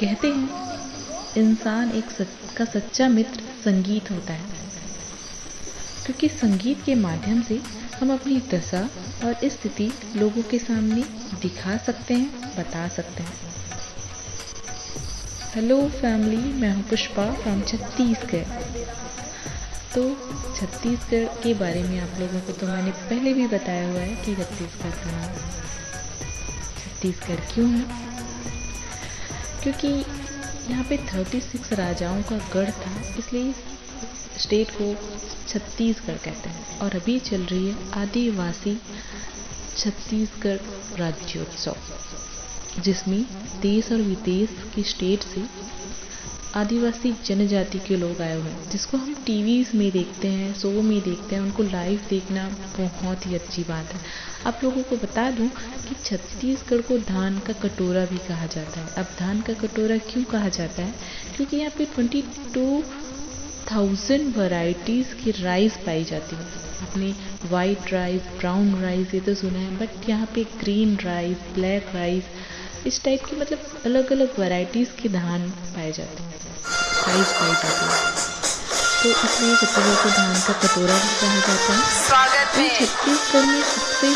कहते हैं इंसान का सच्चा मित्र संगीत होता है, क्योंकि संगीत के माध्यम से हम अपनी दशा और स्थिति लोगों के सामने दिखा सकते हैं, बता सकते हैं। हेलो फैमिली, मैं हूँ पुष्पा फ्रॉम छत्तीसगढ़। तो छत्तीसगढ़ के बारे में आप लोगों को तो मैंने पहले भी बताया हुआ है कि छत्तीसगढ़ का नाम छत्तीसगढ़ क्यों है, क्योंकि यहाँ पे 36 राजाओं का गढ़ था, इसलिए स्टेट को छत्तीसगढ़ कहते हैं। और अभी चल रही है आदिवासी छत्तीसगढ़ राज्योत्सव, जिसमें देश और विदेश की स्टेट से आदिवासी जनजाति के लोग आए हुए हैं, जिसको हम टीवीज़ में देखते हैं, शो में देखते हैं। उनको लाइव देखना बहुत ही अच्छी बात है। आप लोगों को बता दूं कि छत्तीसगढ़ को धान का कटोरा भी कहा जाता है। अब धान का कटोरा क्यों कहा जाता है? क्योंकि यहाँ पे 22,000 वैरायटीज़ की राइस पाई जाती है। आपने वाइट राइस, ब्राउन राइस ये तो सुना है, बट यहाँ पे ग्रीन राइस, ब्लैक राइस, इस टाइप की मतलब अलग अलग वैरायटीज़ के धान पाए जाते हैं, राइस पाई जाती है। तो इसलिए छत्तीसगढ़ को धान का कटोरा भी कहा जाता है। स्वागत में छत्तीसगढ़ में सबसे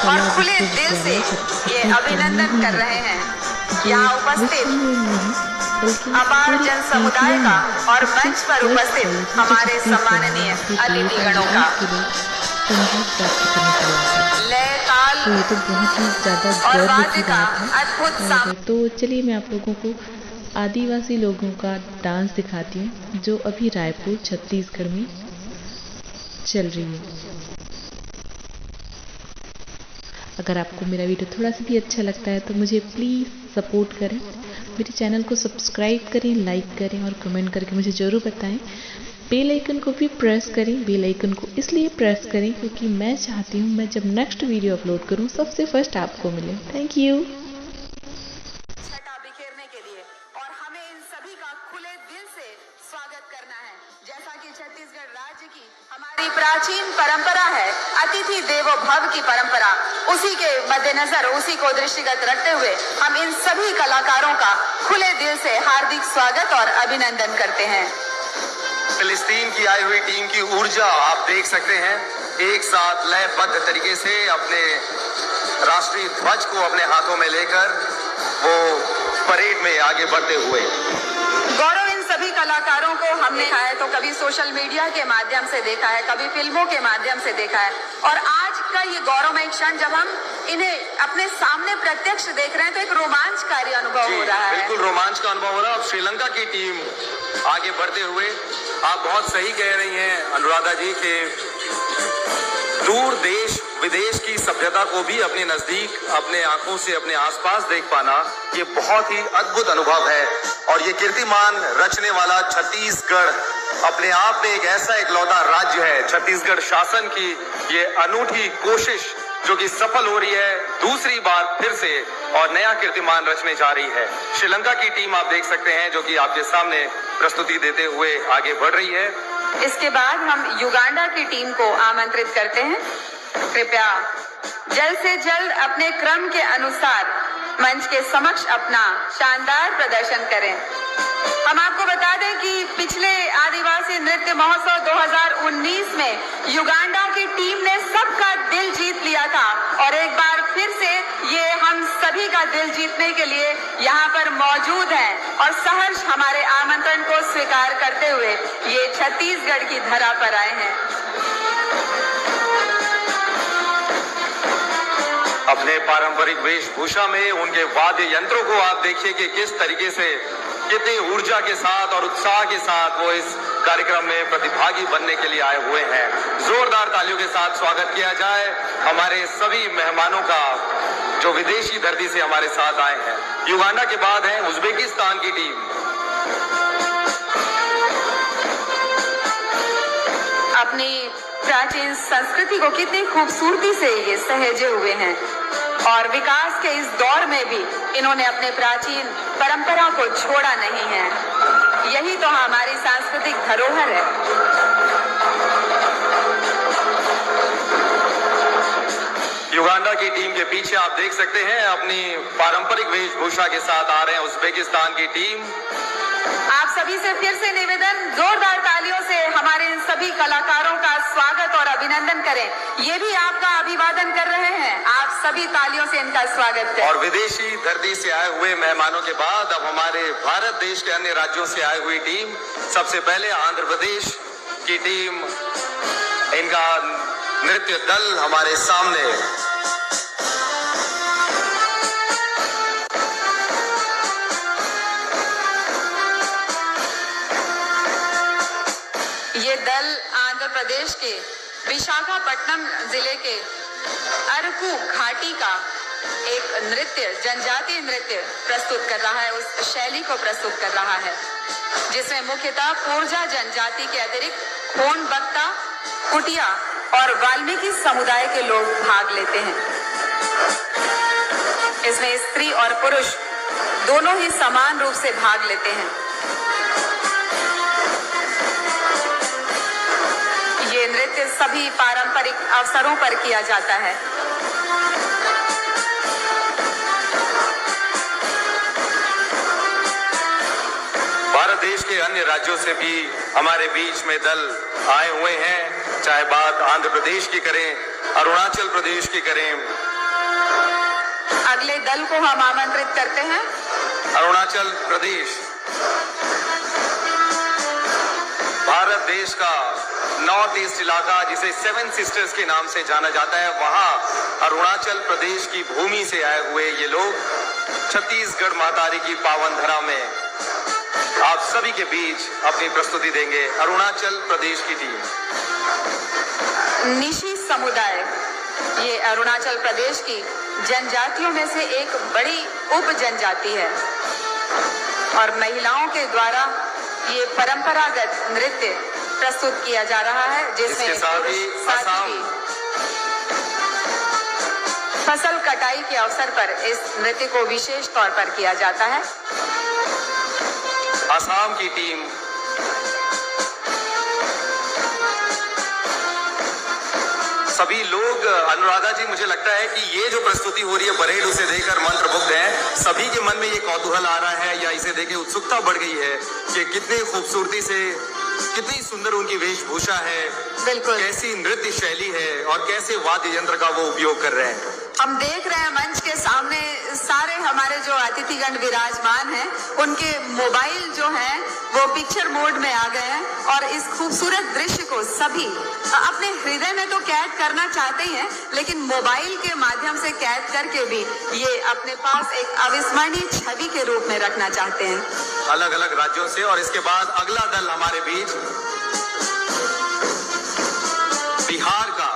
और खुले दिल से ये अभिनंदन कर रहे हैं यहाँ उपस्थित अपार जन समुदाय का और मंच पर उपस्थित हमारे सम्माननीय अतिथिगणों का। तो ये तो बहुत ही ज़्यादा गर्व की बात है। तो चलिए मैं आप लोगों को आदिवासी लोगों का डांस दिखाती हूँ, जो अभी रायपुर छत्तीसगढ़ में चल रही है। अगर आपको मेरा वीडियो थोड़ा सा भी अच्छा लगता है तो मुझे प्लीज़ सपोर्ट करें, मेरे चैनल को सब्सक्राइब करें, लाइक करें और कमेंट करके मुझे ज़रूर बताएं। बेल आइकन को भी प्रेस करें। बेल आइकन को इसलिए प्रेस करें क्योंकि मैं चाहती हूँ मैं जब नेक्स्ट वीडियो अपलोड करूँ सबसे फर्स्ट आपको मिले। Thank you. छटा बिखेरने के लिए और हमें इन सभी का खुले दिल से स्वागत करना है। जैसा कि छत्तीसगढ़ राज्य की हमारी प्राचीन परंपरा है, अतिथि देवो भव की परंपरा, उसी के मद्देनजर, उसी को दृष्टिगत रखते हुए हम इन सभी कलाकारों का खुले दिल से हार्दिक स्वागत और अभिनंदन करते हैं। फिलिस्तीन की आई हुई टीम की ऊर्जा आप देख सकते हैं, एक साथ लयबद्ध तरीके से अपने राष्ट्रीय ध्वज को अपने हाथों में लेकर वो परेड में आगे बढ़ते हुए। गौरव, इन सभी कलाकारों को हमने देखा है तो कभी सोशल मीडिया के माध्यम से देखा है, कभी फिल्मों के माध्यम से देखा है, और आज का ये गौरवमय क्षण जब हम इन्हें अपने सामने प्रत्यक्ष देख रहे हैं तो एक रोमांचकारी अनुभव हो रहा है। बिल्कुल रोमांच का अनुभव हो रहा है। अब श्रीलंका की टीम आगे बढ़ते हुए, आप बहुत सही कह रही हैं अनुराधा जी के दूर देश विदेश की सभ्यता को भी अपने नजदीक, अपने आंखों से अपने आसपास देख पाना, ये बहुत ही अद्भुत अनुभव है। और ये कीर्तिमान रचने वाला छत्तीसगढ़ अपने आप में एक ऐसा इकलौता राज्य है। छत्तीसगढ़ शासन की ये अनूठी कोशिश जो कि सफल हो रही है, दूसरी बार फिर से और नया कीर्तिमान रचने जा रही है। श्रीलंका की टीम आप देख सकते हैं जो कि आपके सामने प्रस्तुति देते हुए आगे बढ़ रही है। इसके बाद हम युगांडा की टीम को आमंत्रित करते हैं। कृपया जल्द से जल्द अपने क्रम के अनुसार मंच के समक्ष अपना शानदार प्रदर्शन करें। हम आपको बता दें कि पिछले आदिवासी नृत्य महोत्सव 2019 में युगांडा की टीम ने सबका दिल जीत लिया था और एक बार फिर से ये हम सभी का दिल जीतने के लिए यहाँ पर मौजूद हैं और सहर्ष हमारे आमंत्रण को स्वीकार करते हुए ये छत्तीसगढ़ की धरा पर आए हैं। अपने पारंपरिक वेशभूषा में उनके वाद्य यंत्रों को आप देखिए कि किस तरीके से, कितनी ऊर्जा के साथ और उत्साह के साथ वो इस कार्यक्रम में प्रतिभागी बनने के लिए आए हुए हैं। जोरदार तालियों के साथ स्वागत किया जाए हमारे सभी मेहमानों का जो विदेशी धरती से हमारे साथ आए हैं। युगांडा के बाद है उज्बेकिस्तान की टीम। अपनी प्राचीन संस्कृति को कितनी खूबसूरती से ये सहेजे हुए हैं और विकास के इस दौर में भी इन्होंने अपने प्राचीन परंपरा को छोड़ा नहीं है। यही तो हमारी सांस्कृतिक धरोहर है। युगांडा की टीम के पीछे आप देख सकते हैं अपनी पारंपरिक वेशभूषा के साथ आ रहे हैं उज़्बेकिस्तान की टीम। आप सभी से फिर से निवेदन, जोरदार तालियों से हमारे इन सभी कलाकारों का स्वागत और अभिनंदन करें। ये भी आपका अभिवादन कर रहे हैं, आप सभी तालियों से इनका स्वागत करें। और विदेशी धरती से आए हुए मेहमानों के बाद अब हमारे भारत देश के अन्य राज्यों से आई हुई टीम, सबसे पहले आंध्र प्रदेश की टीम, इनका नृत्य दल हमारे सामने। ये दल आंध्र प्रदेश के विशाखापट्टनम जिले के अरकू घाटी का एक नृत्य, जनजातीय नृत्य प्रस्तुत कर रहा है, उस शैली को प्रस्तुत कर रहा है जिसमें मुख्यतः कोरजा जनजाति के अतिरिक्त खोन बक्ता, कुटिया और वाल्मीकि समुदाय के लोग भाग लेते हैं। इसमें स्त्री और पुरुष दोनों ही समान रूप से भाग लेते हैं। ये नृत्य सभी पारंपरिक अवसरों पर किया जाता है। भारत देश के अन्य राज्यों से भी हमारे बीच में दल आए हुए हैं, चाहे बात आंध्र प्रदेश की करें, अरुणाचल प्रदेश की करें। अगले दल को हम आमंत्रित करते हैं। अरुणाचल प्रदेश भारत देश का नॉर्थ ईस्ट इलाका, जिसे सेवन सिस्टर्स के नाम से जाना जाता है, वहां अरुणाचल प्रदेश की भूमि से आए हुए ये लोग छत्तीसगढ़ महातारी की पावन धरा में आप सभी के बीच अपनी प्रस्तुति देंगे। अरुणाचल प्रदेश की टीम निशी समुदाय, ये अरुणाचल प्रदेश की जनजातियों में से एक बड़ी उप जनजाति है और महिलाओं के द्वारा ये परंपरागत नृत्य प्रस्तुत किया जा रहा है, जिसमें साथ ही फसल कटाई के अवसर पर इस नृत्य को विशेष तौर पर किया जाता है। असम की टीम सभी लोग, अनुराधा जी, मुझे लगता है कि ये जो प्रस्तुति हो रही है परेड, उसे देखकर मंत्रमुग्ध हैं। सभी के मन में ये कौतूहल आ रहा है या इसे देखे उत्सुकता बढ़ गई है कि कितने खूबसूरती से, कितनी सुंदर उनकी वेशभूषा है, बिल्कुल कैसी नृत्य शैली है और कैसे वाद्य यंत्र का वो उपयोग कर रहे हैं। हम देख रहे हैं मंच के सामने सारे हमारे जो अतिथिगण विराजमान हैं, उनके मोबाइल जो हैं वो पिक्चर मोड में आ गए हैं और इस खूबसूरत दृश्य को सभी अपने हृदय में तो कैद करना चाहते ही हैं, लेकिन मोबाइल के माध्यम से कैद करके भी ये अपने पास एक अविस्मरणीय छवि के रूप में रखना चाहते हैं अलग अलग राज्यों से। और इसके बाद अगला दल हमारे बीच बिहार का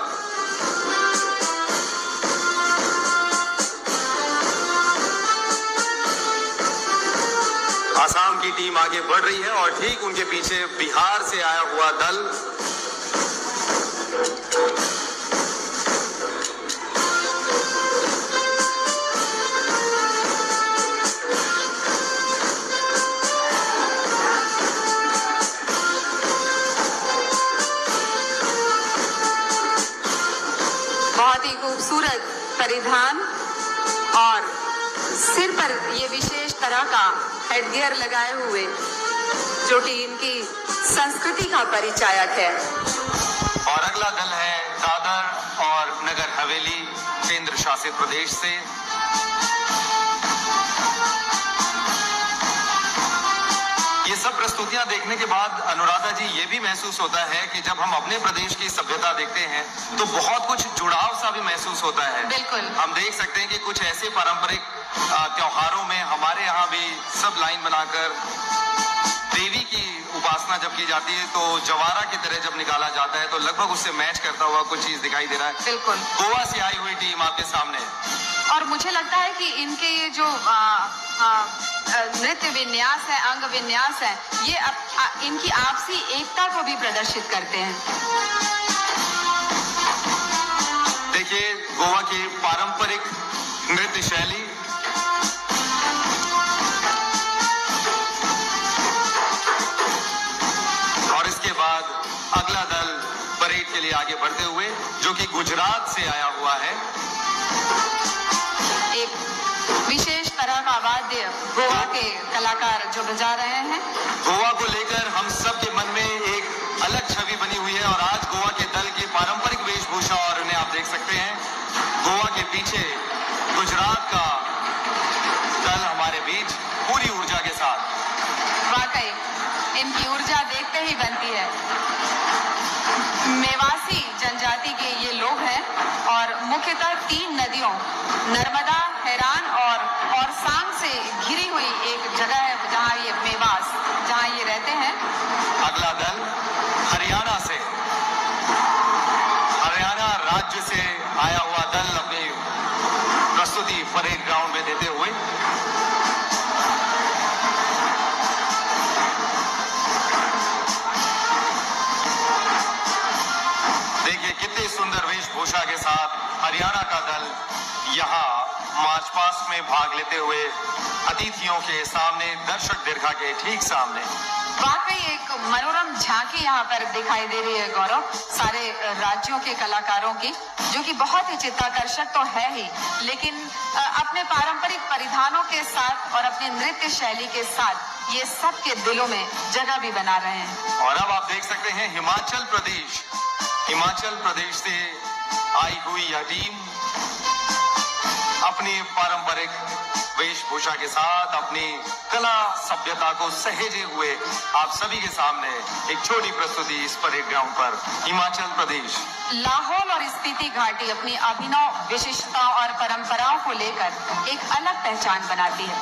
असम की टीम आगे बढ़ रही है और ठीक उनके पीछे बिहार से आया हुआ दल बहुत ही खूबसूरत परिधान और सिर पर ये विशेष तरह का हेडगियर लगाए हुए, जो कि इनकी संस्कृति का परिचायक है। और अगला दल है दादर और नगर हवेली केंद्र शासित प्रदेश से। ये सब प्रस्तुतियां देखने के बाद अनुराधा जी, ये भी महसूस होता है कि जब हम अपने प्रदेश की सभ्यता देखते हैं तो बहुत कुछ जुड़ाव सा भी महसूस होता है। बिल्कुल, हम देख सकते हैं कि कुछ ऐसे पारंपरिक त्योहारों में हमारे यहाँ भी सब लाइन बनाकर देवी की उपासना जब की जाती है तो जवारा की तरह जब निकाला जाता है तो लगभग उससे मैच करता हुआ कुछ चीज दिखाई दे रहा है। बिल्कुल, गोवा से आई हुई टीम आपके सामने, और मुझे लगता है कि इनके ये जो नृत्य विन्यास है, अंग विन्यास है, ये इनकी आपसी एकता को भी प्रदर्शित करते हैं। देखिए गोवा की पारंपरिक नृत्य शैली, और इसके बाद अगला दल परेड के लिए आगे बढ़ते हुए, जो कि गुजरात से आया हुआ है, विशेष तरह का वाद्य गोवा के कलाकार जो बजा रहे हैं। गोवा को लेकर हम सब के मन में एक अलग छवि बनी हुई है और आज गोवा के दल की पारंपरिक वेशभूषा और उन्हें आप देख सकते हैं। गोवा के पीछे गुजरात का दल हमारे बीच पूरी ऊर्जा के साथ। वाकई इनकी ऊर्जा देखते ही बनती है। मेवासी जनजाति के ये लोग हैं और मुख्यतः 3 नदियों नर्मदा, हैरान और सांग से घिरी हुई एक जगह है जहां ये मेवास, जहां ये रहते हैं। अगला दल हरियाणा से, हरियाणा राज्य से आया हुआ दल अपनी प्रस्तुति परेड ग्राउंड में देते हुए। देखिए कितनी सुंदर वेशभूषा के साथ हरियाणा का दल यहाँ मार्च पास्ट में भाग लेते हुए अतिथियों के सामने, दर्शक दीर्घा के ठीक सामने। वाकई एक मनोरम झांकी यहाँ पर दिखाई दे रही है गौरव, सारे राज्यों के कलाकारों की, जो कि बहुत ही चित्ताकर्षक तो है ही, लेकिन अपने पारंपरिक परिधानों के साथ और अपने नृत्य शैली के साथ ये सबके दिलों में जगह भी बना रहे हैं। और अब आप देख सकते हैं हिमाचल प्रदेश से आई हुई यह टीम अपनी पारंपरिक वेशभूषा के साथ अपनी कला सभ्यता को सहेजे हुए आप सभी के सामने एक छोटी प्रस्तुति इस परेड ग्राउंड पर। हिमाचल प्रदेश, लाहौल और स्पीति घाटी अपनी अभिनव विशिष्टताओं और परंपराओं को लेकर एक अलग पहचान बनाती है।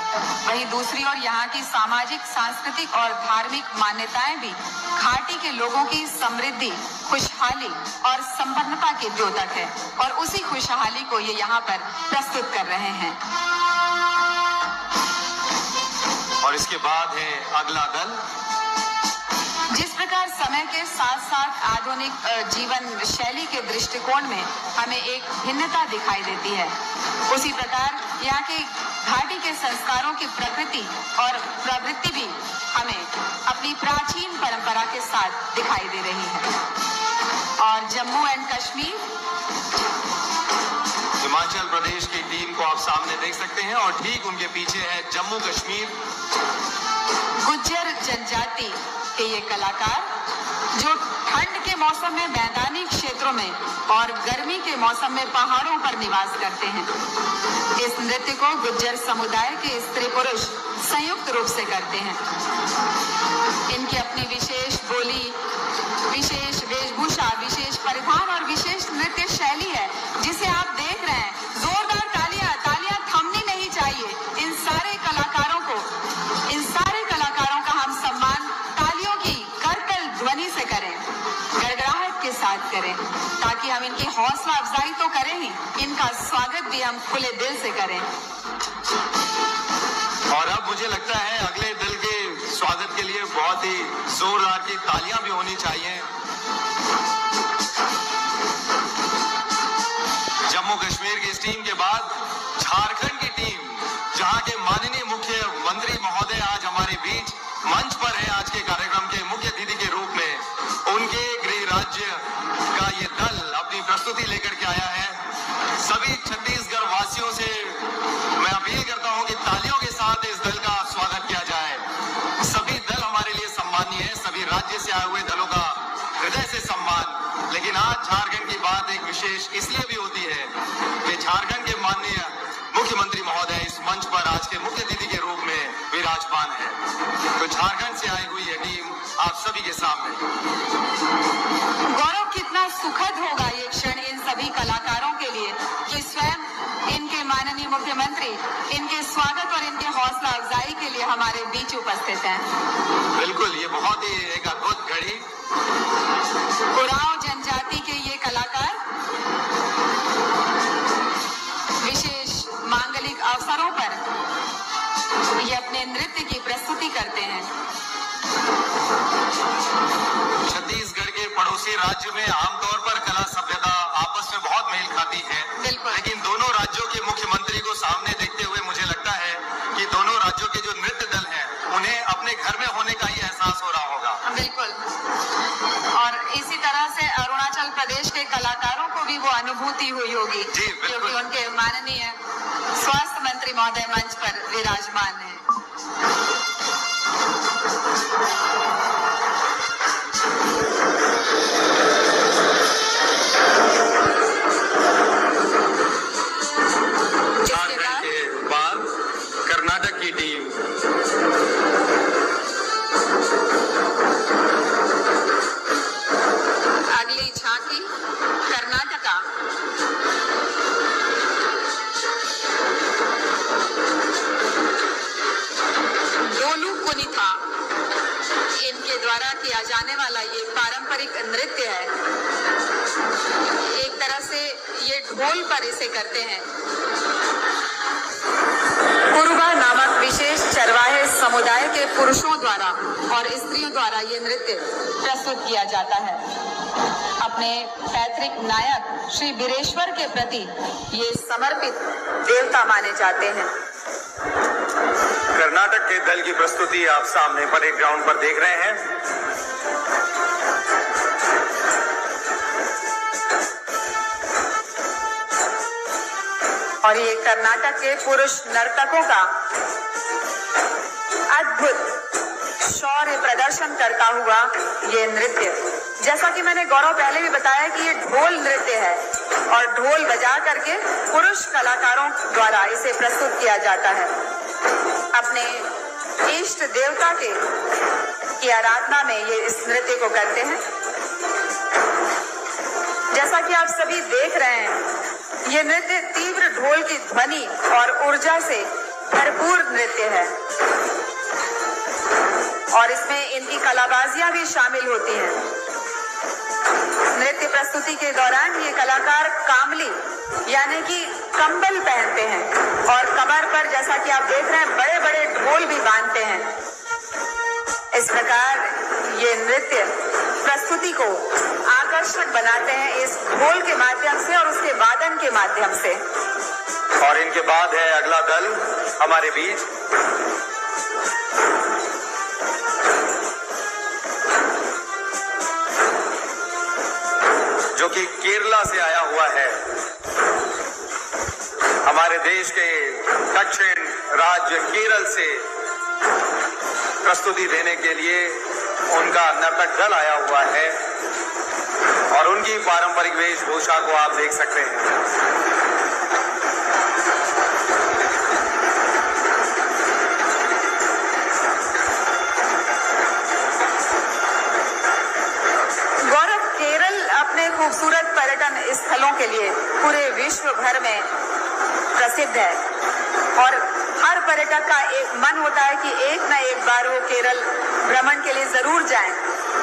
वहीं दूसरी ओर यहाँ की सामाजिक, सांस्कृतिक और धार्मिक मान्यताएं भी घाटी के लोगों की समृद्धि, खुशहाली और संपन्नता के द्योतक है और उसी खुशहाली को ये यहाँ पर प्रस्तुत कर रहे हैं। और इसके बाद है अगला दल। जिस प्रकार समय के साथ साथ आधुनिक जीवन शैली के दृष्टिकोण में हमें एक भिन्नता दिखाई देती है, उसी प्रकार यहाँ की घाटी के संस्कारों की प्रकृति और प्रवृत्ति भी हमें अपनी प्राचीन परंपरा के साथ दिखाई दे रही है। और जम्मू एंड कश्मीर, हिमाचल प्रदेश की टीम को आप सामने देख सकते हैं और ठीक उनके पीछे है जम्मू कश्मीर। गुज्जर जनजाति के ये कलाकार जो ठंड के मौसम में मैदानी क्षेत्रों में और गर्मी के मौसम में पहाड़ों पर निवास करते हैं। इस नृत्य को गुज्जर समुदाय के स्त्री पुरुष संयुक्त रूप से करते हैं। इनकी अपनी विशेष बोली, विशेष वेशभूषा, विशेष परिधान और विशेष नृत्य शैली है जिसे आप देख रहे हैं। जोरदार तालियां थमनी नहीं चाहिए। इन सारे कलाकारों का हम सम्मान तालियों की करकल ध्वनि से करें, गड़गड़ाहट के साथ करें, ताकि हम इनकी हौसला अफजाई तो करें ही, इनका स्वागत भी हम खुले दिल से करें। और अब मुझे लगता है अगले दल के स्वागत के लिए बहुत ही जोरदार की तालियां भी होनी चाहिए। जम्मू कश्मीर की इस टीम के बाद झारखंड की टीम, जहां के माननीय मुख्यमंत्री महोदय आज हमारे बीच मंच पर है आज के कार्यक्रम के मुख्य अतिथि के रूप में। उनके गृह राज्य का ये दल अपनी प्रस्तुति लेकर के आया है। सभी छत्तीसगढ़ वासियों से मैं अपील करता हूं कि तालियों के साथ इस दल का स्वागत किया जाए। सभी दल हमारे लिए सम्मानीय है, सभी राज्य से आए हुए दलों का हृदय से सम्मान। लेकिन आज झारखंड की बात एक विशेष इसलिए भी होती है कि झारखंड के माननीय मुख्यमंत्री महोदय इस मंच पर आज के मुख्य अतिथि के रूप में विराजमान है। तो झारखंड से आई हुई यह टीम आप सभी के सामने। गौरव, कितना सुखद होगा ये क्षण इन सभी कलाकारों के लिए कि स्वयं इनके माननीय मुख्यमंत्री इनके स्वागत और इनके हौसला अफजाई के लिए हमारे बीच उपस्थित हैं। बिल्कुल, ये बहुत ही एक अद्भुत घड़ी। उरांव जनजाति के ये कलाकार विशेष मांगलिक अवसरों पर ये अपने नृत्य की प्रस्तुति करते हैं। छत्तीसगढ़ के पड़ोसी राज्य में आमतौर पर कला सभ्यता आपस में बहुत मेल खाती है, लेकिन दोनों राज्यों के मुख्यमंत्री को सामने देखते हुए मुझे लगता है कि दोनों राज्यों के जो नृत्य दल हैं उन्हें अपने घर में होने का ही एहसास हो रहा होगा। बिल्कुल, और इसी तरह से अरुणाचल प्रदेश के कलाकारों को भी वो अनुभूति हुई होगी, क्योंकि उनके माननीय स्वास्थ्य महोदय मंच पर विराजमान हैं। झारखंड के बाद कर्नाटक की टीम अगली झांकी कर्नाटका। डोलू कुनिथा इनके द्वारा किया जाने वाला ये पारंपरिक नृत्य है। एक तरह से ये ढोल पर इसे करते हैं। कुरुबा नामक विशेष चरवाहे समुदाय के पुरुषों द्वारा और स्त्रियों द्वारा ये नृत्य प्रस्तुत किया जाता है। अपने पैतृक नायक श्री वीरेश्वर के प्रति ये समर्पित देवता माने जाते हैं। कर्नाटक के दल की प्रस्तुति आप सामने परेड ग्राउंड पर देख रहे हैं। और ये कर्नाटक के पुरुष नर्तकों का अद्भुत शौर्य प्रदर्शन करता हुआ ये नृत्य, जैसा कि मैंने गौरव पहले भी बताया कि ये ढोल नृत्य है और ढोल बजा करके पुरुष कलाकारों द्वारा इसे प्रस्तुत किया जाता है। अपने इष्ट देवता की आराधना में ये इस नृत्य को करते हैं। जैसा कि आप सभी देख रहे हैं, ये नृत्य तीव्र ढोल की ध्वनि और ऊर्जा से भरपूर नृत्य है और इसमें इनकी कलाबाजियां भी शामिल होती हैं। नृत्य प्रस्तुति के दौरान ये कलाकार कामली यानी कि कंबल पहनते हैं और कमर पर, जैसा कि आप देख रहे हैं, बड़े बड़े ढोल भी बांधते हैं। इस प्रकार ये नृत्य प्रस्तुति को आकर्षक बनाते हैं इस ढोल के माध्यम से और उसके वादन के माध्यम से। और इनके बाद है अगला दल हमारे बीच, जो कि केरला से आया हुआ है। हमारे देश के दक्षिण राज्य केरल से प्रस्तुति देने के लिए उनका नर्तक दल आया हुआ है और उनकी पारंपरिक वेशभूषा को आप देख सकते हैं। गौरव, केरल अपने खूबसूरत पर्यटन स्थलों के लिए पूरे विश्व भर में प्रसिद्ध है और हर पर्यटक का एक मन होता है कि एक न एक बार वो केरल भ्रमण के लिए जरूर जाएं।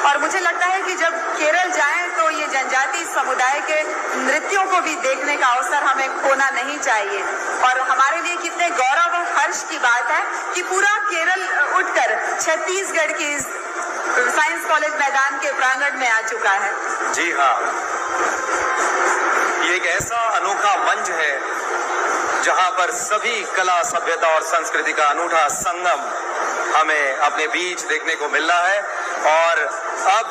और मुझे लगता है कि जब केरल जाएं तो ये जनजाति समुदाय के नृत्यों को भी देखने का अवसर हमें खोना नहीं चाहिए। और हमारे लिए कितने गौरव और हर्ष की बात है कि पूरा केरल उठकर छत्तीसगढ़ की साइंस कॉलेज मैदान के प्रांगण में आ चुका है। जी हाँ, ये एक ऐसा अनोखा मंच है जहां पर सभी कला, सभ्यता और संस्कृति का अनूठा संगम हमें अपने बीच देखने को मिल रहा है। और अब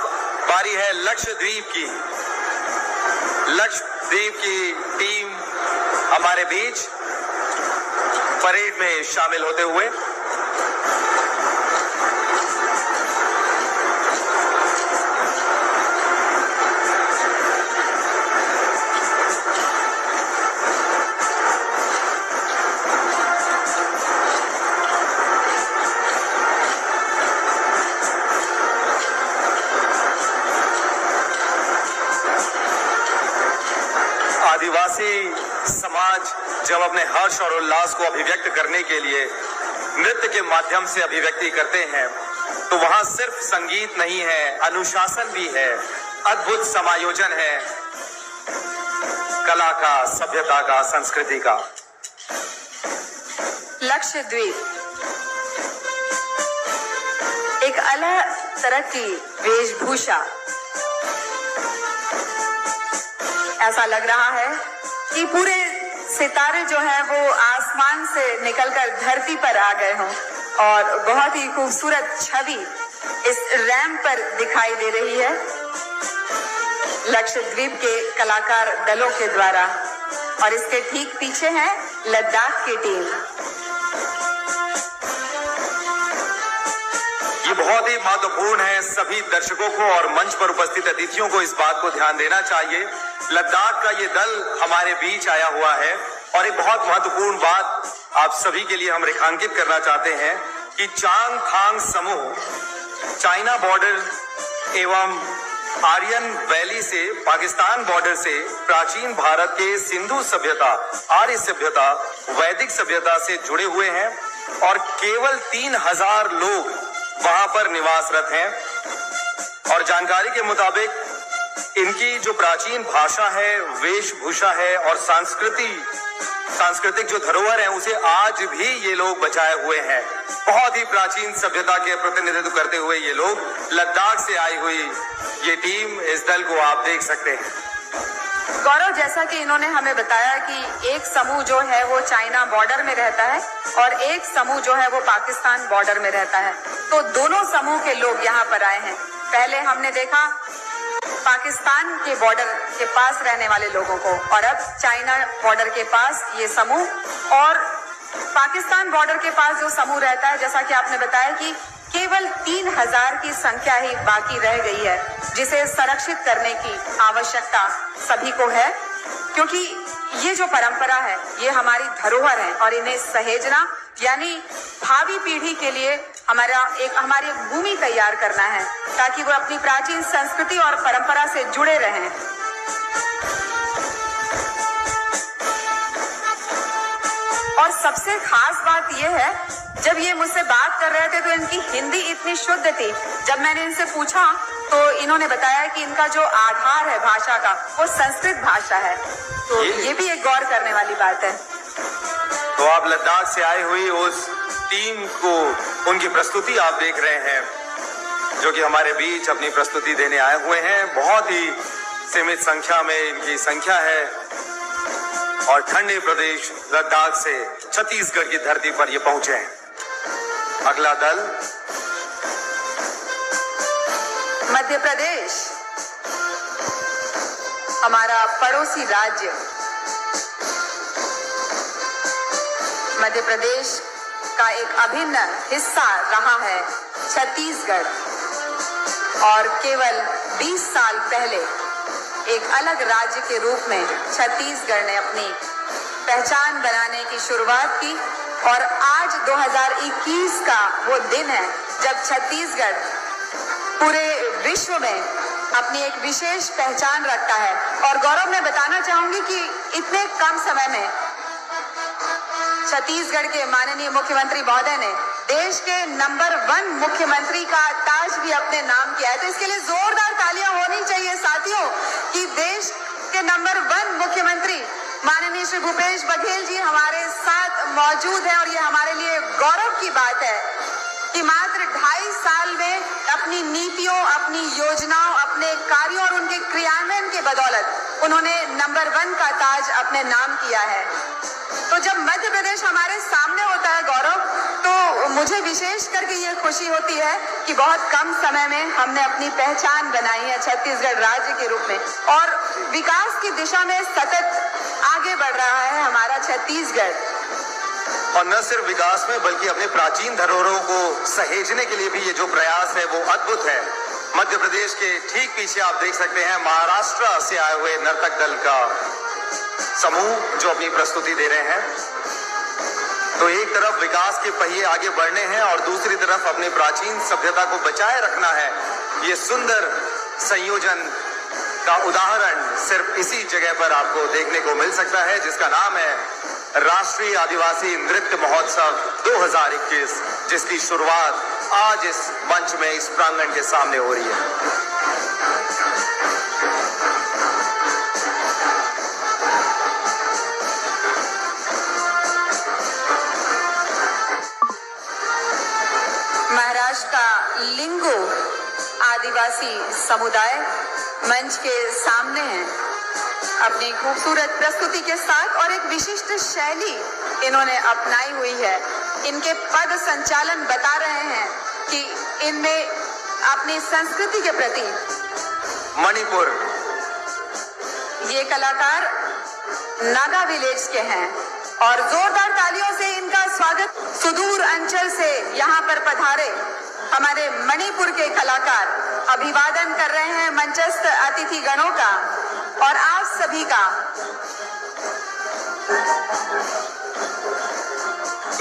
बारी है लक्षद्वीप की। लक्षद्वीप की टीम हमारे बीच परेड में शामिल होते हुए। आदिवासी समाज जब अपने हर्ष और उल्लास को अभिव्यक्त करने के लिए नृत्य के माध्यम से अभिव्यक्ति करते हैं तो वहां सिर्फ संगीत नहीं है, अनुशासन भी है, अद्भुत समायोजन है कला का, सभ्यता का, संस्कृति का। लक्षद्वीप एक अलग तरह की वेशभूषा, ऐसा लग रहा है कि पूरे सितारे जो हैं वो आसमान से निकलकर धरती पर आ गए हों और बहुत ही खूबसूरत छवि इस रैंप पर दिखाई दे रही है लक्षद्वीप के कलाकार दलों के द्वारा। और इसके ठीक पीछे है लद्दाख की टीम। बहुत ही महत्वपूर्ण है। सभी दर्शकों को और मंच पर उपस्थित अतिथियों को इस बात को ध्यान देना चाहिए, लद्दाख का ये दल हमारे बीच आया हुआ है और एक बहुत महत्वपूर्ण बात आप सभी के लिए हम रेखांकित करना चाहते हैं कि चांगथांग समूह चाइना बॉर्डर एवं आर्यन वैली से पाकिस्तान बॉर्डर से प्राचीन भारत के सिंधु सभ्यता, आर्य सभ्यता, वैदिक सभ्यता से जुड़े हुए हैं और केवल 3000 लोग वहां पर निवासरत हैं। और जानकारी के मुताबिक इनकी जो प्राचीन भाषा है, वेशभूषा है और सांस्कृतिक जो धरोहर है उसे आज भी ये लोग बचाए हुए हैं। बहुत ही प्राचीन सभ्यता के प्रतिनिधित्व करते हुए ये लोग, लद्दाख से आई हुई ये टीम, इस दल को आप देख सकते हैं। गौरव, जैसा कि इन्होंने हमें बताया कि एक समूह जो है वो चाइना बॉर्डर में रहता है और एक समूह जो है वो पाकिस्तान बॉर्डर में रहता है, तो दोनों समूह के लोग यहाँ पर आए हैं। पहले हमने देखा पाकिस्तान के बॉर्डर के पास रहने वाले लोगों को और अब चाइना बॉर्डर के पास ये समूह। और पाकिस्तान बॉर्डर के पास जो समूह रहता है, जैसा कि आपने बताया कि केवल 3000 की संख्या ही बाकी रह गई है, जिसे संरक्षित करने की आवश्यकता सभी को है, क्योंकि ये जो परंपरा है ये हमारी धरोहर है और इन्हें सहेजना यानी भावी पीढ़ी के लिए हमारी भूमि तैयार करना है ताकि वो अपनी प्राचीन संस्कृति और परंपरा से जुड़े रहें। और सबसे खास बात यह है, जब ये मुझसे बात कर रहे थे तो इनकी हिंदी इतनी शुद्ध थी। जब मैंने इनसे पूछा तो इन्होंने बताया कि इनका जो आधार है भाषा का वो संस्कृत भाषा है, तो ये भी एक गौर करने वाली बात है। तो आप लद्दाख से आई हुई उस टीम को, उनकी प्रस्तुति आप देख रहे हैं, जो कि हमारे बीच अपनी प्रस्तुति देने आए हुए हैं। बहुत ही सीमित संख्या में इनकी संख्या है और ठंडे प्रदेश लद्दाख से छत्तीसगढ़ की धरती पर ये पहुंचे हैं। अगला दल मध्य प्रदेश, हमारा पड़ोसी राज्य। मध्य प्रदेश का एक अभिन्न हिस्सा रहा है छत्तीसगढ़ और केवल 20 साल पहले एक अलग राज्य के रूप में छत्तीसगढ़ ने अपनी पहचान बनाने की शुरुआत की। और आज 2021 का वो दिन है जब छत्तीसगढ़ पूरे विश्व में अपनी एक विशेष पहचान रखता है। और गौरव, मैं बताना चाहूंगी कि इतने कम समय में छत्तीसगढ़ के माननीय मुख्यमंत्री महोदय ने देश के नंबर 1 मुख्यमंत्री का ताज भी अपने नाम किया है। तो इसके लिए जोरदार तालियां होनी चाहिए साथियों कि देश के नंबर 1 मुख्यमंत्री माननीय श्री भूपेश बघेल जी हमारे साथ मौजूद हैं। और ये हमारे लिए गौरव की बात है कि मात्र 2.5 साल में अपनी नीतियों, अपनी योजनाओं, अपने कार्यों और उनके क्रियान्वयन के बदौलत उन्होंने नंबर 1 का ताज अपने नाम किया है। तो जब मध्य प्रदेश हमारे सामने होता है गौरव, तो मुझे विशेष करके ये खुशी होती है कि बहुत कम समय में हमने अपनी पहचान बनाई है छत्तीसगढ़ राज्य के रूप में और विकास की दिशा में सतत आगे बढ़ रहा है हमारा छत्तीसगढ़। और न सिर्फ विकास में बल्कि अपने प्राचीन धरोहरों को सहेजने के लिए भी ये जो प्रयास है वो अद्भुत है। मध्य प्रदेश के ठीक पीछे आप देख सकते हैं महाराष्ट्र से आए हुए नर्तक दल का समूह जो अपनी प्रस्तुति दे रहे हैं। तो एक तरफ विकास के पहिए आगे बढ़ने हैं और दूसरी तरफ अपने प्राचीन सभ्यता को बचाए रखना है। ये सुंदर संयोजन का उदाहरण सिर्फ इसी जगह पर आपको देखने को मिल सकता है, जिसका नाम है राष्ट्रीय आदिवासी नृत्य महोत्सव 2021, जिसकी शुरुआत आज इस मंच में, इस प्रांगण के सामने हो रही है। महाराष्ट्र का लिंगो आदिवासी समुदाय मंच के सामने है अपनी खूबसूरत प्रस्तुति के साथ और एक विशिष्ट शैली इन्होंने अपनाई हुई है। इनके पद संचालन बता रहे हैं कि इनमें अपनी संस्कृति के प्रति मणिपुर, ये कलाकार नागा विलेज के हैं और जोरदार तालियों से इनके का स्वागत। सुदूर अंचल से यहाँ पर पधारे हमारे मणिपुर के कलाकार अभिवादन कर रहे हैं मंचस्थ अतिथि गणों का और आप सभी का।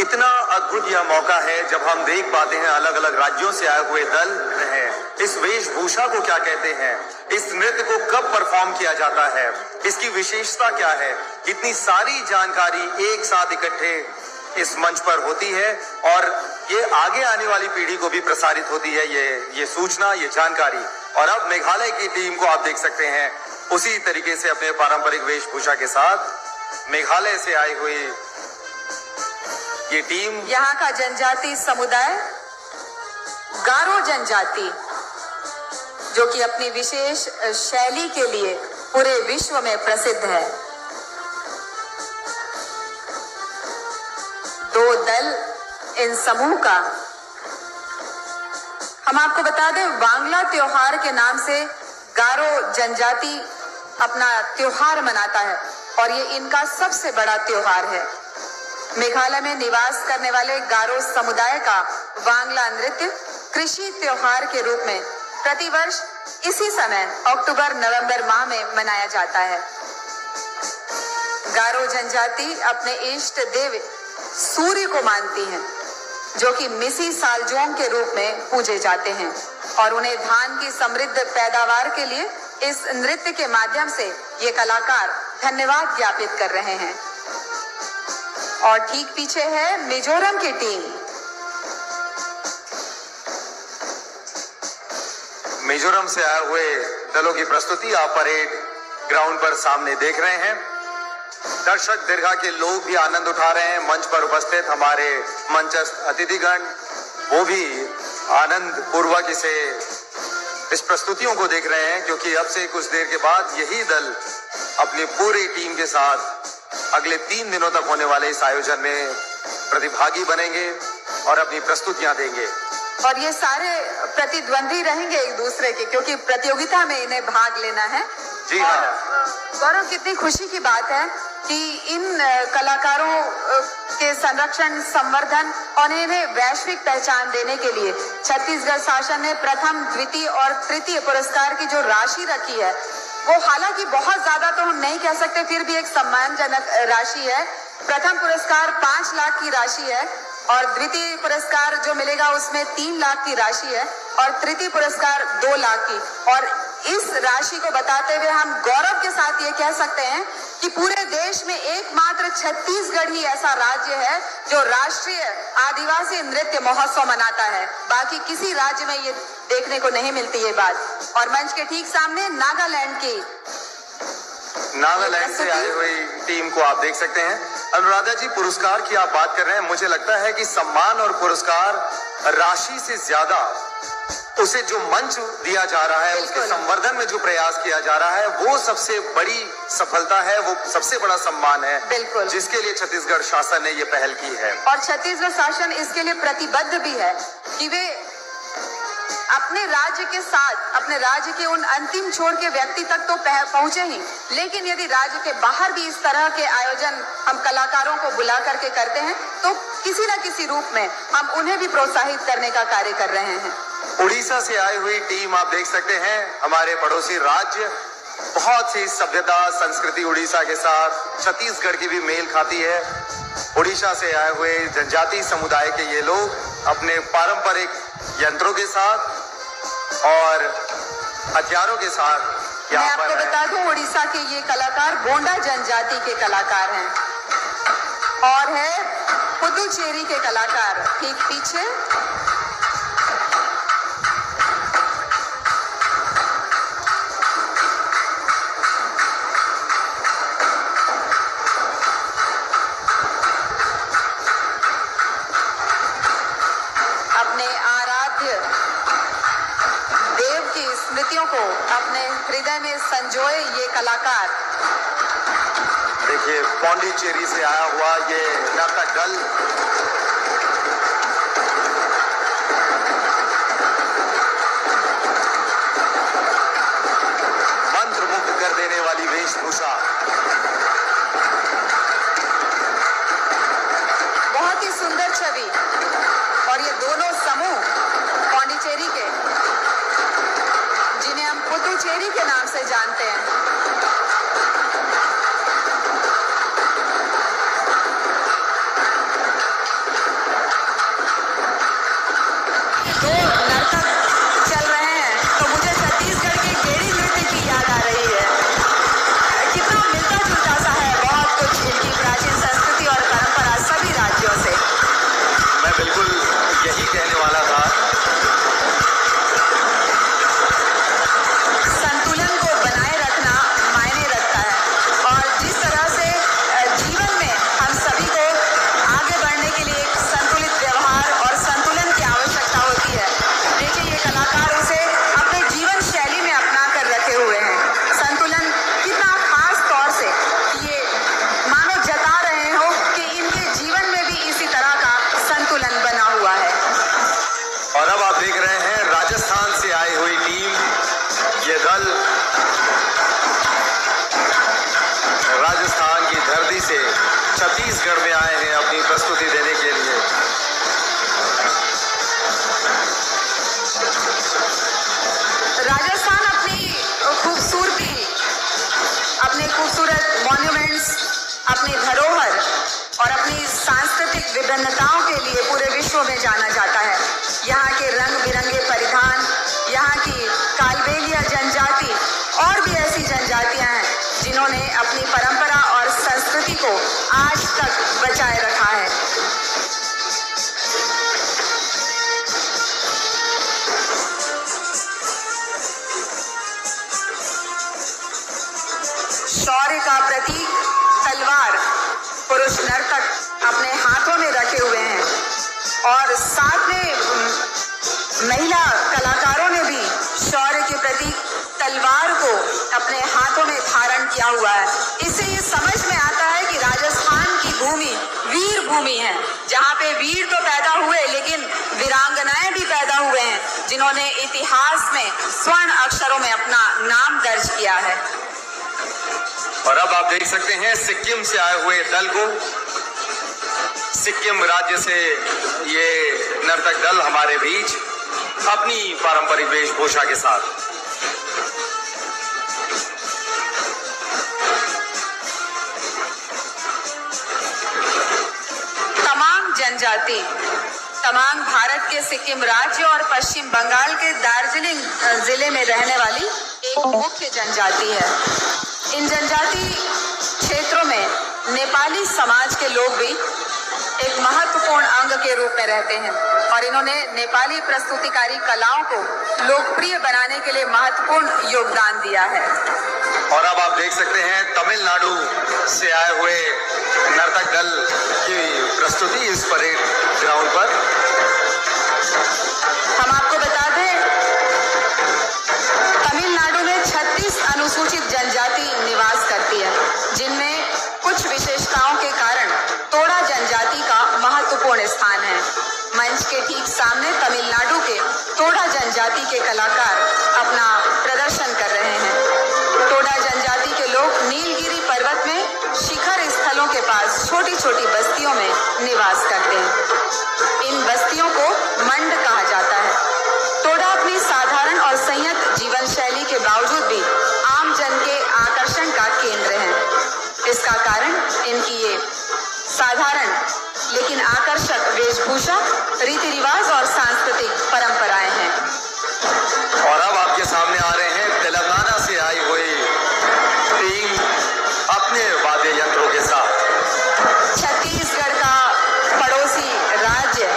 इतना अद्भुत यह मौका है जब हम देख पाते हैं अलग अलग राज्यों से आए हुए दल हैं। इस वेशभूषा को क्या कहते हैं, इस नृत्य को कब परफॉर्म किया जाता है, इसकी विशेषता क्या है, इतनी सारी जानकारी एक साथ इकट्ठे इस मंच पर होती है और ये आगे आने वाली पीढ़ी को भी प्रसारित होती है ये सूचना, ये जानकारी। और अब मेघालय की टीम को आप देख सकते हैं उसी तरीके से अपने पारंपरिक वेशभूषा के साथ मेघालय से आई हुई ये टीम। यहाँ का जनजाति समुदाय गारो जनजाति, जो कि अपनी विशेष शैली के लिए पूरे विश्व में प्रसिद्ध है। दो दल इन समूह का, हम आपको बता दें, वांगला त्योहार के नाम से गारो जनजाति अपना त्योहार मनाता है और ये इनका सबसे बड़ा त्योहार है। मेघालय में निवास करने वाले गारो समुदाय का वांगला नृत्य कृषि त्योहार के रूप में प्रतिवर्ष इसी समय अक्टूबर-नवंबर माह में मनाया जाता है। गारो जनजाति अपने इष्ट देव सूर्य को मानती हैं, जो कि मिसी सालजोंग के रूप में पूजे जाते हैं और उन्हें धान की समृद्ध पैदावार के लिए इस नृत्य के माध्यम से ये कलाकार धन्यवाद ज्ञापित कर रहे हैं। और ठीक पीछे है मिजोरम की टीम। मिजोरम से आए हुए दलों की प्रस्तुति आप परेड ग्राउंड पर सामने देख रहे हैं। दर्शक दीर्घा के लोग भी आनंद उठा रहे हैं। मंच पर उपस्थित हमारे मंचस्थ अतिथिगण वो भी आनंद पूर्वक इस प्रस्तुतियों को देख रहे हैं, क्योंकि अब से कुछ देर के बाद यही दल अपनी पूरी टीम के साथ अगले 3 दिनों तक होने वाले इस आयोजन में प्रतिभागी बनेंगे और अपनी प्रस्तुतियां देंगे। और ये सारे प्रतिद्वंदी रहेंगे एक दूसरे के, क्योंकि प्रतियोगिता में इन्हें भाग लेना है। जी हाँ गौरव, कितनी खुशी की बात है कि इन कलाकारों के संरक्षण, संवर्धन और इन्हें वैश्विक पहचान देने के लिए छत्तीसगढ़ शासन ने प्रथम, द्वितीय और तृतीय पुरस्कार की जो राशि रखी है, वो हालांकि बहुत ज्यादा तो हम नहीं कह सकते, फिर भी एक सम्मानजनक राशि है। प्रथम पुरस्कार 5 लाख की राशि है और द्वितीय पुरस्कार जो मिलेगा उसमें 3 लाख की राशि है और तृतीय पुरस्कार 2 लाख की। और इस राशि को बताते हुए हम गौरव के साथ ये कह सकते हैं कि पूरे देश में एकमात्र छत्तीसगढ़ ही ऐसा राज्य है जो राष्ट्रीय आदिवासी नृत्य महोत्सव मनाता है। बाकी किसी राज्य में ये देखने को नहीं मिलती ये बात। और मंच के ठीक सामने नागालैंड से आई हुई टीम को आप देख सकते हैं। अनुराधा जी, पुरस्कार की आप बात कर रहे हैं, मुझे लगता है कि सम्मान और पुरस्कार राशि से ज्यादा उसे जो मंच दिया जा रहा है, उसके संवर्धन में जो प्रयास किया जा रहा है, वो सबसे बड़ी सफलता है, वो सबसे बड़ा सम्मान है। बिल्कुल, जिसके लिए छत्तीसगढ़ शासन ने ये पहल की है और छत्तीसगढ़ शासन इसके लिए प्रतिबद्ध भी है कि वे अपने राज्य के साथ, अपने राज्य के उन अंतिम छोर के व्यक्ति तक तो पहुंचे ही, लेकिन यदि राज्य के बाहर भी इस तरह के आयोजन हम कलाकारों को बुला करके करते हैं तो किसी न किसी रूप में हम उन्हें भी प्रोत्साहित करने का कार्य कर रहे हैं। उड़ीसा से आई हुई टीम आप देख सकते हैं, हमारे पड़ोसी राज्य, बहुत सी सभ्यता संस्कृति उड़ीसा के साथ छत्तीसगढ़ की भी मेल खाती है। उड़ीसा से आए हुए जनजाति समुदाय के ये लोग अपने पारंपरिक यंत्रों के साथ और हथियारों के साथ मैं आपको बता दूं, उड़ीसा के ये कलाकार गोंडा जनजाति के कलाकार हैं और है पुदुचेरी के कलाकार ठीक पीछे। को अपने हृदय में संजोए ये कलाकार। देखिए, पौंडीचेरी से आया हुआ ये नर्तक दल मंत्रमुग्ध कर देने वाली वेशभूषा, बहुत ही कचेरी के नाम से जानते हैं। राजस्थान की धरती से छत्तीसगढ़ में आए हैं अपनी प्रस्तुति देने के लिए। राजस्थान अपनी खूबसूरती, अपने खूबसूरत मॉन्यूमेंट्स, अपनी धरोहर और अपनी सांस्कृतिक विभिन्नताओं के लिए पूरे विश्व में जाना जाता है। यहाँ के रंग बिरंगे परिधान, यहाँ की कालबेलिया जनजाति और भी ऐसी जनजातियां हैं जिन्होंने अपनी परंपरा और संस्कृति को आज तक बचाए रखा है। शौर्य का प्रतीक तलवार पुरुष नर्तक अपने हाथों में रखे हुए हैं और साथ में महिला कलाकारों ने भी शौर्य के प्रतीक तलवार को अपने हाथों में धारण किया हुआ है। इससे ये समझ में आता है कि राजस्थान की भूमि वीर भूमि है, जहाँ पे वीर तो पैदा हुए लेकिन वीरांगनाएं भी पैदा हुए हैं जिन्होंने इतिहास में स्वर्ण अक्षरों में अपना नाम दर्ज किया है। और अब आप देख सकते हैं सिक्किम से आए हुए दल को। सिक्किम राज्य से ये नर्तक दल हमारे बीच अपनी पारंपरिक वेशभूषा के साथ। तमांग जनजाति तमांग भारत के सिक्किम राज्य और पश्चिम बंगाल के दार्जिलिंग जिले में रहने वाली एक मुख्य जनजाति है। इन जनजाति क्षेत्रों में नेपाली समाज के लोग भी एक महत्वपूर्ण अंग के रूप में रहते हैं और इन्होंने नेपाली प्रस्तुतिकारी कलाओं को लोकप्रिय बनाने के लिए महत्वपूर्ण योगदान दिया है। और अब आप देख सकते हैं तमिलनाडु से आए हुए नर्तक दल की प्रस्तुति इस परेड ग्राउंड पर। हम आपको बता दें, तमिलनाडु में 36 अनुसूचित जनजाति निवास करती है, जिनमें कुछ विशेषताओं के कारण तोड़ा जनजाति का महत्वपूर्ण स्थान है। मंच के ठीक सामने तमिलनाडु के तोड़ा जनजाति के कलाकार अपना प्रदर्शन कर रहे हैं। तोड़ा जनजाति के लोग नीलगिरी पर्वत में शिखर स्थलों के पास छोटी छोटी बस्तियों में निवास करते हैं। इन बस्तियों को मंड कहा जाता है। तोड़ा अपनी साधारण और संयत जीवन शैली के बावजूद भी आम जन के आकर्षण का केंद्र है। इसका कारण इनकी ये साधारण लेकिन आकर्षक वेशभूषा, रीति रिवाज और सांस्कृतिक परंपराएं हैं। और अब आपके सामने आ रहे हैं तेलंगाना से आई हुई टीम अपने वाद्य यंत्रों के साथ। छत्तीसगढ़ का पड़ोसी राज्य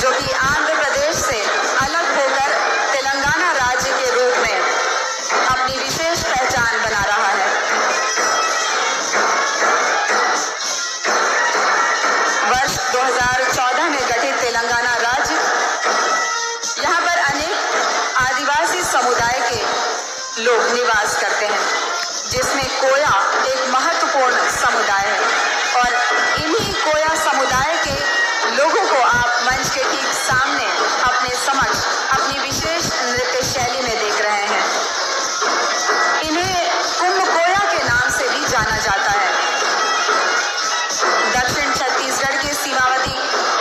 जो कि आंध्र प्रदेश से अलग होकर तेलंगाना राज्य के रूप में अपनी विशेष पहचान बना रहा है। वर्ष 2014 में गठित तेलंगाना राज्य, यहाँ पर अनेक आदिवासी समुदाय के लोग निवास करते हैं, जिसमें कोया एक महत्वपूर्ण समुदाय है और इन्हीं कोया समुदाय के लोगों को आप मंच के ठीक सामने अपने समक्ष अपनी विशेष नृत्य शैली में देख रहे हैं। इन्हें कुंभ कोया के नाम से भी जाना जाता है। दक्षिण छत्तीसगढ़ के सीमावर्ती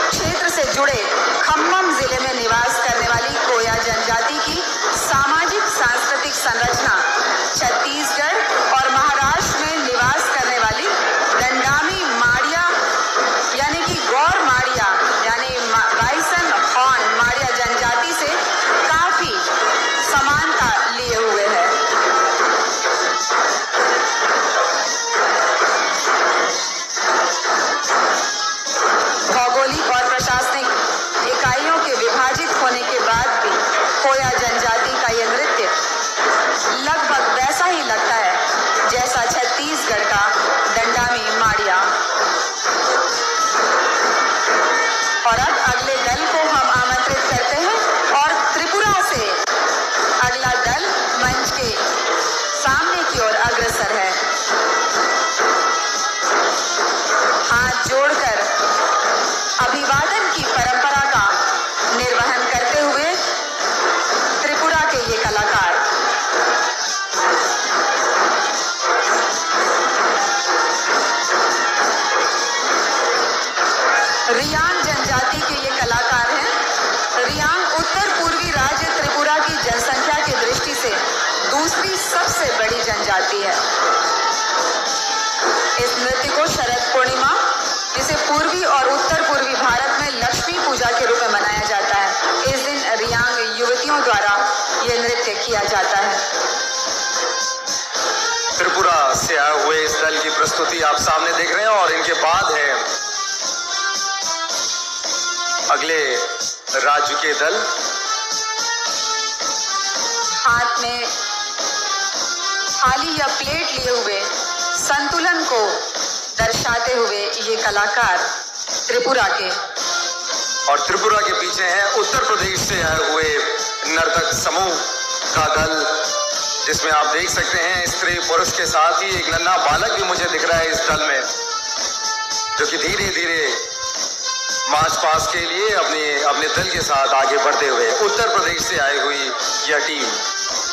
क्षेत्र से जुड़े खम्मम जिले में निवास करने वाली कोया जनजाति की सामाजिक सांस्कृतिक संरचना रियांग जनजाति के ये कलाकार हैं। रियांग उत्तर पूर्वी राज्य त्रिपुरा की जनसंख्या की दृष्टि से दूसरी सबसे बड़ी जनजाति है। इस नृत्य को शरद पूर्णिमा, जिसे पूर्वी और उत्तर पूर्वी भारत में लक्ष्मी पूजा के रूप में मनाया जाता है, इस दिन रियांग युवतियों द्वारा यह नृत्य किया जाता है। त्रिपुरा से आए हुए इस दल की प्रस्तुति आप सामने देख रहे हैं और इनके बाद है अगले राज्य के दल। हाथ में थाली या प्लेट लिए हुए संतुलन को दर्शाते हुए ये कलाकार त्रिपुरा के, और त्रिपुरा के पीछे है उत्तर प्रदेश से आए हुए नर्तक समूह का दल, जिसमें आप देख सकते हैं स्त्री पुरुष के साथ ही एक नन्हा बालक भी मुझे दिख रहा है इस दल में, जो कि धीरे धीरे मार्च पास के लिए अपने दल के साथ आगे बढ़ते हुए उत्तर प्रदेश से आई हुई यह टीम।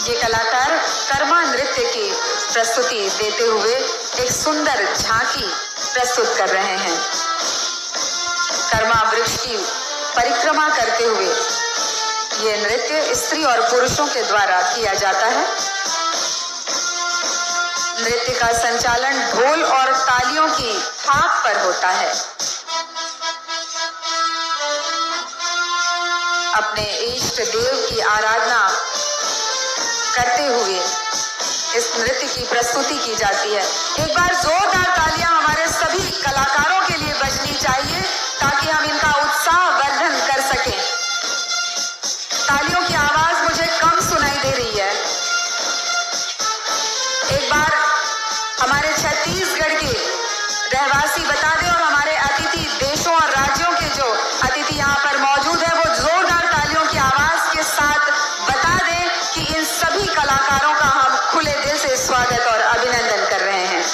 ये कलाकार कर्मा नृत्य की प्रस्तुति देते हुए एक सुंदर झांकी प्रस्तुत कर रहे हैं। कर्मा वृक्ष की परिक्रमा करते हुए ये नृत्य स्त्री और पुरुषों के द्वारा किया जाता है। नृत्य का संचालन ढोल और तालियों की थाप पर होता है। अपने इष्ट देव की आराधना करते हुए इस नृत्य की प्रस्तुति की जाती है। एक बार जोरदार तालियां हमारे सभी कलाकारों के लिए बजनी चाहिए ताकि हम इनका उत्साह वर्धन कर सकें। तालियों की आवाज मुझे कम सुनाई दे रही है। एक बार हमारे छत्तीसगढ़ के रहवासी बता दें और हमारे अतिथि देशों और राज्यों के जो अतिथि यहाँ पर मौजूद है, वो जोरदार तालियों की आवाज के साथ बता दें कि इन सभी कलाकारों का हम खुले दिल से स्वागत और अभिनंदन कर रहे हैं।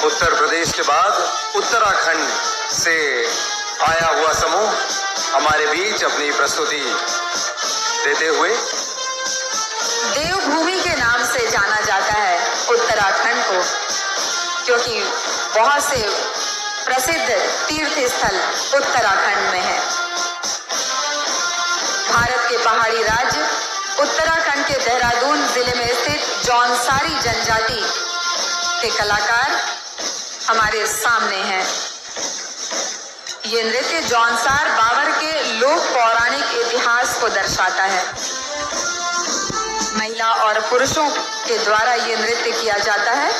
उत्तर प्रदेश के बाद उत्तराखंड से आया हुआ समूह हमारे बीच अपनी प्रस्तुति देते हुए। देवभूमि के नाम से जाना जाता है उत्तराखंड को, क्योंकि बहुत से प्रसिद्ध तीर्थ स्थल उत्तराखंड में है। भारत के पहाड़ी राज्य उत्तराखंड के देहरादून जिले में स्थित जौनसारी जनजाति के कलाकार हमारे सामने हैं। ये नृत्य जौनसार बाबर के लोक पौराणिक इतिहास को दर्शाता है। महिला और पुरुषों के द्वारा ये नृत्य किया जाता है।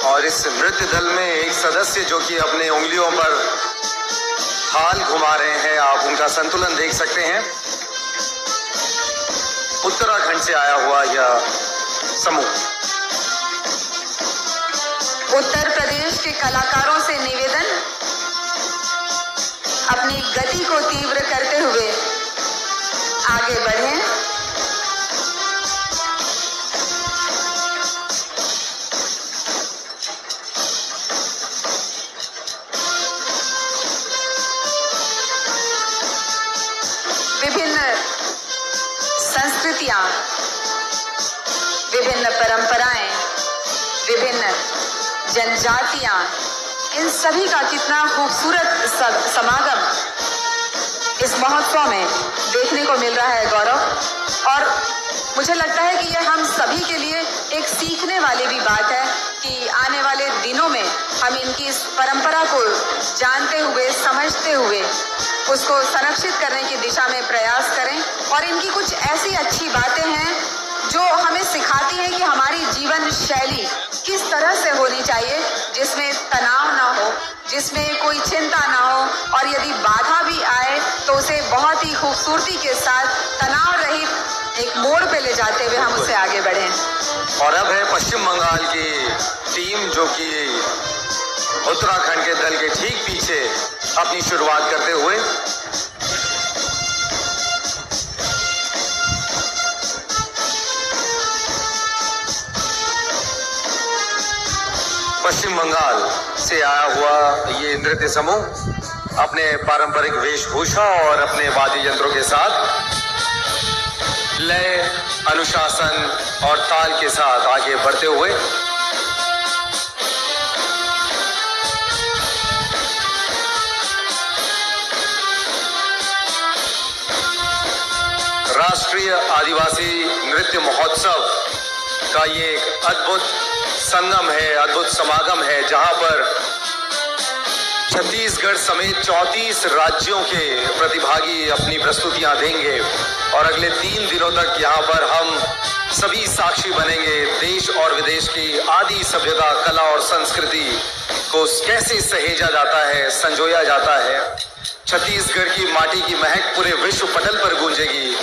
और इस नृत्य दल में एक सदस्य जो कि अपने उंगलियों पर हाल घुमा रहे हैं, आप उनका संतुलन देख सकते हैं। उत्तराखंड से आया हुआ यह समूह। उत्तर प्रदेश के कलाकारों से निवेदन, अपनी गति को तीव्र करते हुए आगे बढ़ें। विभिन्न संस्कृतियां, विभिन्न परंपराएं, विभिन्न जनजातियां, इन सभी का कितना खूबसूरत समागम इस महोत्सव में देखने को मिल रहा है गौरव। और मुझे लगता है कि यह हम सभी के लिए एक सीखने वाली भी बात है कि आने वाले दिनों में हम इनकी इस परंपरा को जानते हुए, समझते हुए उसको संरक्षित करने की दिशा में प्रयास करें। और इनकी कुछ ऐसी अच्छी बातें हैं जो हमें सिखाती है कि हमारी जीवन शैली किस तरह से होनी चाहिए, जिसमें तनाव ना हो, जिसमें कोई चिंता ना हो, और यदि बाधा भी आए तो उसे बहुत ही खूबसूरती के साथ तनाव रहित एक मोड़ पे ले जाते हुए हम उससे आगे बढ़ें। और अब है पश्चिम बंगाल की टीम, जो कि उत्तराखंड के दल के ठीक पीछे अपनी शुरुआत करते हुए। पश्चिम बंगाल से आया हुआ ये नृत्य समूह अपने पारंपरिक वेशभूषा और अपने वाद्य यंत्रों के साथ लय, अनुशासन और ताल के साथ आगे बढ़ते हुए राष्ट्रीय आदिवासी नृत्य महोत्सव का ये एक अद्भुत संगम है, अद्भुत समागम है, जहां पर छत्तीसगढ़ समेत 34 राज्यों के प्रतिभागी अपनी प्रस्तुतियां देंगे और अगले 3 दिनों तक यहां पर हम सभी साक्षी बनेंगे देश और विदेश की आदि सभ्यता, कला और संस्कृति को कैसे सहेजा जाता है, संजोया जाता है। छत्तीसगढ़ की माटी की महक पूरे विश्व पटल पर गूंजेगी,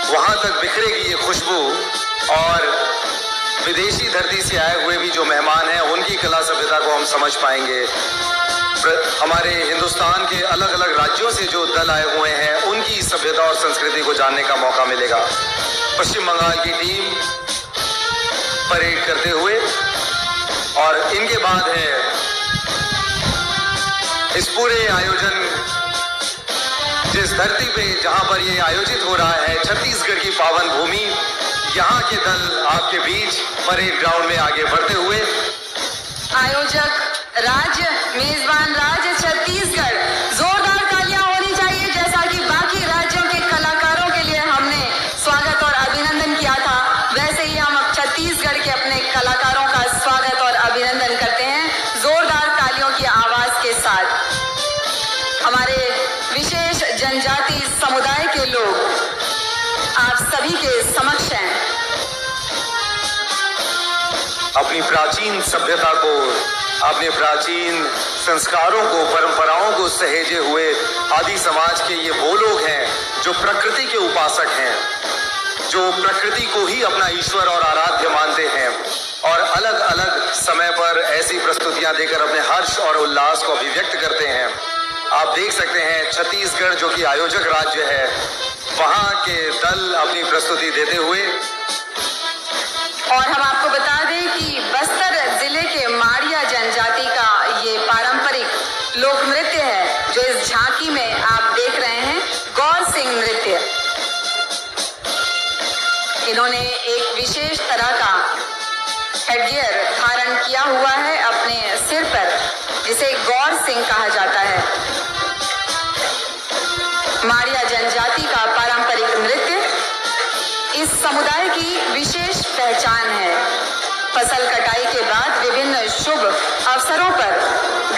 वहां तक बिखरेगी ये खुशबू और विदेशी धरती से आए हुए भी जो मेहमान हैं उनकी कला सभ्यता को हम समझ पाएंगे। हमारे हिंदुस्तान के अलग अलग राज्यों से जो दल आए हुए हैं उनकी सभ्यता और संस्कृति को जानने का मौका मिलेगा। पश्चिम बंगाल की टीम परेड करते हुए और इनके बाद है इस पूरे आयोजन, जिस धरती पे जहां पर ये आयोजित हो रहा है, छत्तीसगढ़ की पावन भूमि, यहाँ के दल आपके बीच परेड ग्राउंड में आगे बढ़ते हुए। आयोजक राज्य, मेजबान राज्य छत्तीसगढ़, जोरदार तालियां होनी चाहिए, जैसा कि बाकी राज्यों के कलाकारों के लिए हमने स्वागत और अभिनंदन किया था, वैसे ही हम अब छत्तीसगढ़ के अपने कलाकारों का स्वागत और अभिनंदन करते हैं जोरदार तालियों की आवाज के साथ। हमारे विशेष जनजाति समुदाय के लोग आप सभी के समक्ष हैं। अपनी प्राचीन सभ्यता को, अपने प्राचीन संस्कारों को, परंपराओं को सहेजे हुए आदि समाज के ये वो लोग हैं जो प्रकृति के उपासक हैं, जो प्रकृति को ही अपना ईश्वर और आराध्य मानते हैं और अलग अलग समय पर ऐसी प्रस्तुतियां देकर अपने हर्ष और उल्लास को अभिव्यक्त करते हैं। आप देख सकते हैं छत्तीसगढ़ जो कि आयोजक राज्य है, वहां के दल अपनी प्रस्तुति देते हुए। और हम आपको बता दें कि बस्तर जिले के माड़िया जनजाति का ये पारंपरिक लोक नृत्य है जो इस झांकी में आप देख रहे हैं, गौर सिंह नृत्य। इन्होंने एक विशेष तरह का हेडगियर धारण किया हुआ है अपने सिर पर, जिसे गौर सिंह कहा जाता है। माड़िया जनजाति का पारंपरिक नृत्य इस समुदाय की विशेष पहचान है। फसल कटाई के बाद विभिन्न शुभ अवसरों पर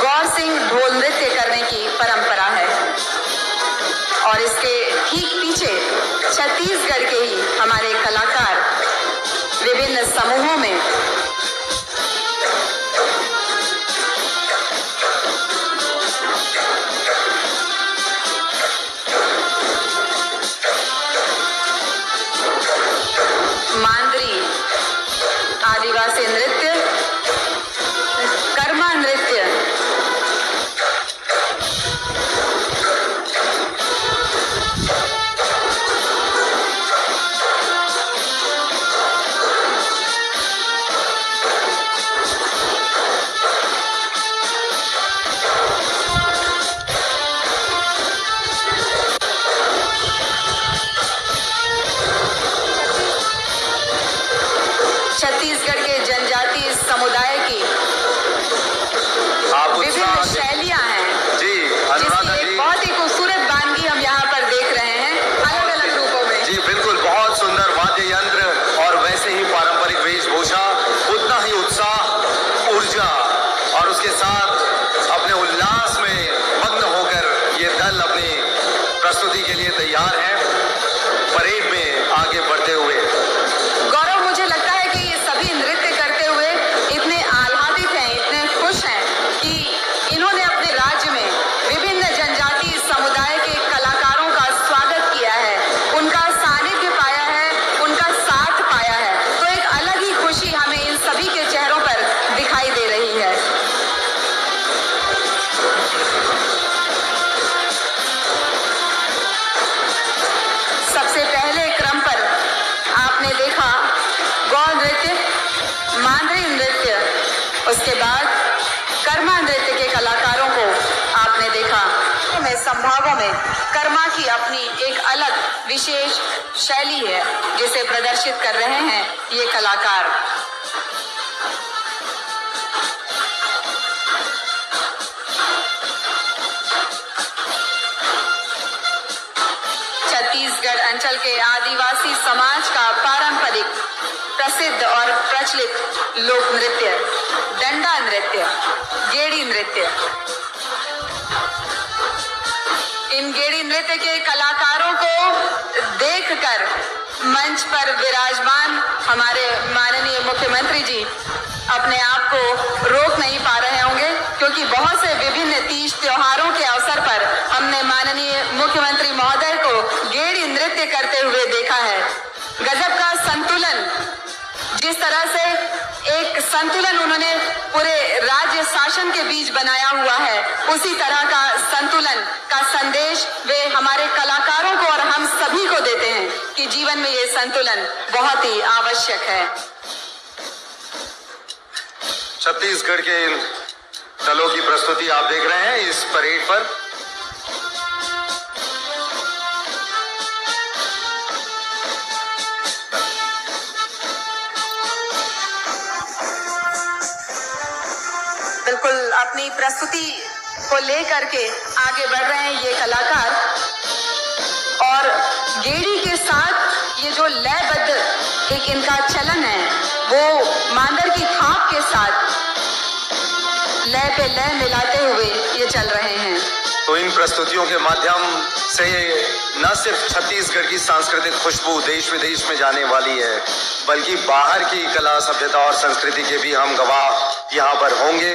गौर सिंह ढोल नृत्य करने की परंपरा है और इसके ठीक पीछे छत्तीसगढ़ के ही हमारे कलाकार विभिन्न समूहों में मांदरी, आदिवासी नृत्य, कर्मा नृत्य, छत्तीसगढ़ के जनजाति समुदाय की विभिन्न शैलियां हैं जी, जिसकी एक बहुत ही खूबसूरत वानगी हम यहाँ पर देख रहे हैं अलग अलग रूपों में। जी बिल्कुल, बहुत सुंदर वाद्य यंत्र और वैसे ही पारंपरिक वेशभूषा, उतना ही उत्साह, ऊर्जा और उसके साथ अपने उल्लास में मग्न होकर ये दल अपनी प्रस्तुति के लिए तैयार है परेड में आगे बढ़ते हुए। गौरव, मुझे लगता है कि ये सभी नृत्य करते हुए इतने आह्लादित हैं, इतने खुश हैं कि इन्होंने अपने राज्य में विभिन्न जनजाति समुदाय के कलाकारों का स्वागत किया है, उनका सानिध्य पाया है, उनका साथ पाया है, तो एक अलग ही खुशी हमें इन सभी के चेहरों पर दिखाई दे रही है। सबसे पहले क्रम पर आपने देखा गौर नृत्य, मांदरी नृत्य, उसके बाद कर्मा नृत्य के कलाकारों को आपने देखा। में संभागों में कर्मा की अपनी एक अलग विशेष शैली है जिसे प्रदर्शित कर रहे हैं ये कलाकार। छत्तीसगढ़ अंचल के आदिवासी समाज का पारंपरिक प्रसिद्ध और प्रचलित लोक नृत्य डंडा नृत्य, गेड़ी नृत्य। इन गेड़ी नृत्य के कलाकारों को देखकर मंच पर विराजमान हमारे माननीय मुख्यमंत्री जी अपने आप को रोक नहीं पा रहे होंगे, क्योंकि बहुत से विभिन्न तीज त्योहारों के अवसर पर हमने माननीय मुख्यमंत्री महोदय को गेड़ी नृत्य करते हुए देखा है। गजब का संतुलन, जिस तरह से एक संतुलन उन्होंने पूरे राज्य शासन के बीच बनाया हुआ है, उसी तरह का संतुलन का संदेश वे हमारे कलाकारों को और हम सभी को देते हैं कि जीवन में ये संतुलन बहुत ही आवश्यक है। छत्तीसगढ़ के दलों की प्रस्तुति आप देख रहे हैं इस परेड पर। बिल्कुल अपनी प्रस्तुति को लेकर के आगे बढ़ रहे हैं ये कलाकार, और गेड़ी के साथ ये जो लयबद्ध एक इनका चलन है वो मांदर की थाप के साथ लय पे लय मिलाते हुए ये चल रहे हैं। तो इन प्रस्तुतियों के माध्यम से न सिर्फ छत्तीसगढ़ की सांस्कृतिक खुशबू देश विदेश में जाने वाली है, बल्कि बाहर की कला, सभ्यता और संस्कृति के भी हम गवाह यहाँ पर होंगे।